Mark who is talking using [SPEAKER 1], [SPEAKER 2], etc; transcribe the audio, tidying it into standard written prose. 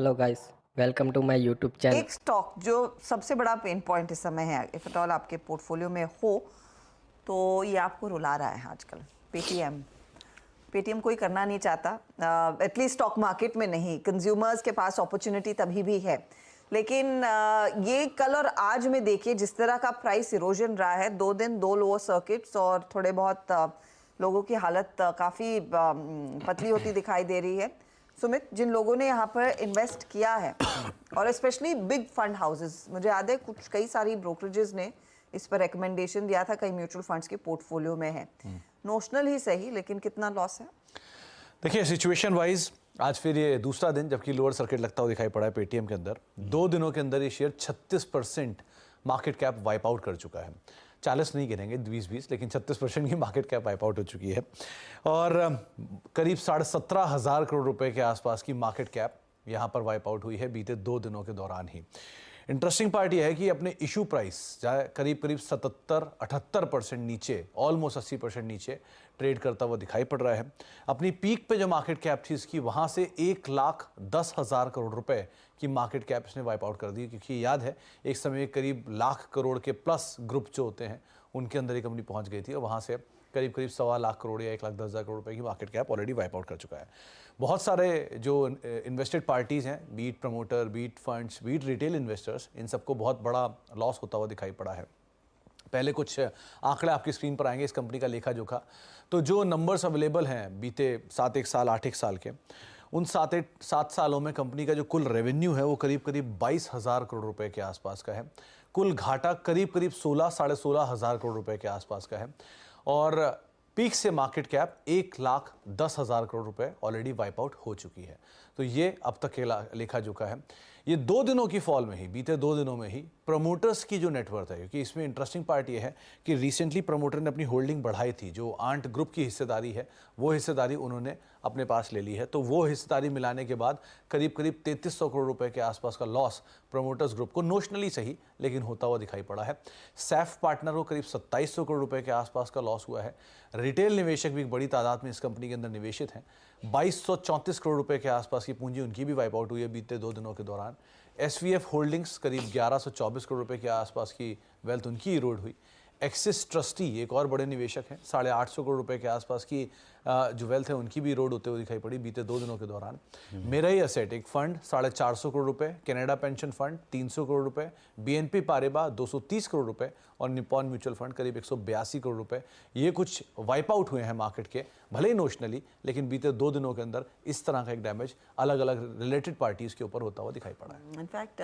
[SPEAKER 1] Hello guys, welcome to my YouTube channel.
[SPEAKER 2] एक stock जो सबसे बड़ा पेन पॉइंट इस समय है, इफ एट ऑल आपके पोर्टफोलियो में हो तो ये आपको रुला रहा है आजकल। पेटीएम। पेटीएम कोई करना नहीं चाहता, एटलीस्ट स्टॉक मार्केट में नहीं। कंज्यूमर्स के पास अपॉर्चुनिटी तभी भी है, लेकिन ये कल और आज में देखिए जिस तरह का प्राइस इरोजन रहा है, 2 दिन 2 लोअर सर्किट्स और थोड़े बहुत लोगों की हालत काफ़ी पतली होती दिखाई दे रही है। सुमित, जिन लोगों ने यहाँ पर इन्वेस्ट किया है और स्पेशली बिग फंड हाउसेस, मुझे याद है कई सारी ब्रोकरेजेस ने इस पर रिकमेंडेशन दिया था, कई म्यूचुअल फंड्स के पोर्टफोलियो में है। नोशनल ही सही, लेकिन कितना लॉस है?
[SPEAKER 3] देखिए, सिचुएशन वाइज आज फिर ये दूसरा दिन जबकि लोअर सर्किट लगता हुआ दिखाई पड़ा है पेटीएम के अंदर। 2 दिनों के अंदर ये share 36% market cap wipe out कर चुका है। 40 नहीं गिनेंगे, 20-20, लेकिन 36% की मार्केट कैप वाइप आउट हो चुकी है और करीब 17,500 करोड़ रुपए के आसपास की मार्केट कैप यहाँ पर वाइप आउट हुई है बीते 2 दिनों के दौरान ही। इंटरेस्टिंग पार्ट यह है कि अपने इशू प्राइस करीब 77-78% नीचे, ऑलमोस्ट 80% नीचे ट्रेड करता हुआ दिखाई पड़ रहा है। अपनी पीक पे जो मार्केट कैप थी इसकी, वहां से 1,10,000 करोड़ रुपए की मार्केट कैप इसने वाइप आउट कर दी, क्योंकि याद है एक समय करीब लाख करोड़ के प्लस ग्रुप जो होते हैं उनके अंदर ये कंपनी पहुंच गई थी और वहां से करीब 1.25 लाख करोड़ या 1,10,000 करोड़ रुपए की market cap already wipe out कर चुका है। बहुत सारे जो इन्वेस्टेड पार्टीज हैं, be it promoter, be it funds, be it retail investors, इन सबको बहुत बड़ा लॉस होता हुआ दिखाई पड़ा है। पहले कुछ आंकड़े आपकी स्क्रीन पर आएंगे इस कंपनी का लेखा जोखा। तो जो नंबर्स अवेलेबल हैं बीते 7 साल 8 साल के, उन 7 सालों में कंपनी का जो कुल रेवेन्यू है वो करीब 22,000 करोड़ रुपए के आसपास का है। कुल घाटा करीब 16,500 करोड़ रुपए के आसपास का है और पीक से मार्केट कैप 1,10,000 करोड़ रुपए ऑलरेडी वाइप आउट हो चुकी है। तो ये अब तक के लेखा जोखा है। ये 2 दिनों की फॉल में ही, बीते 2 दिनों में ही प्रमोटर्स की जो नेटवर्थ है, क्योंकि इसमें इंटरेस्टिंग पार्ट ये है कि रिसेंटली प्रमोटर ने अपनी होल्डिंग बढ़ाई थी। जो आंट ग्रुप की हिस्सेदारी है वो हिस्सेदारी उन्होंने अपने पास ले ली है, तो वो हिस्सेदारी मिलाने के बाद करीब 3,300 करोड़ रुपए के आसपास का लॉस प्रमोटर्स ग्रुप को नोशनली सही लेकिन होता हुआ दिखाई पड़ा है। सैफ पार्टनर को करीब 2,700 करोड़ रुपए के आसपास का लॉस हुआ है। रिटेल निवेशक भी बड़ी तादाद में इस कंपनी के अंदर निवेशित हैं। 2,234 करोड़ रुपए के आसपास की पूंजी उनकी भी वाइप आउट हुई है बीते 2 दिनों के दौरान। एसवीएफ होल्डिंग्स करीब 1,124 करोड़ रुपए के आसपास की वेल्थ उनकी इरोड हुई। एक्सिस ट्रस्टी एक और बड़े निवेशक हैं, 850 करोड़ रुपए के आसपास की जो वेल्थ है उनकी भी इरोड होते हुए दिखाई पड़ी बीते 2 दिनों के दौरान। मेरा ही असेट एक फंड 450 करोड़ रुपए, कनाडा पेंशन फंड 300 करोड़ रुपए, बीएनपी पारेबा 230 करोड़ रुपए और निप्पॉन म्यूचुअल फंड करीब 182 करोड़ रुपए, ये कुछ वाइप आउट हुए हैं मार्केट के, भले ही नोशनली, लेकिन बीते 2 दिनों के अंदर इस तरह का एक डैमेज अलग अलग रिलेटेड पार्टीज के ऊपर होता हुआ दिखाई पड़ा है।
[SPEAKER 2] इनफैक्ट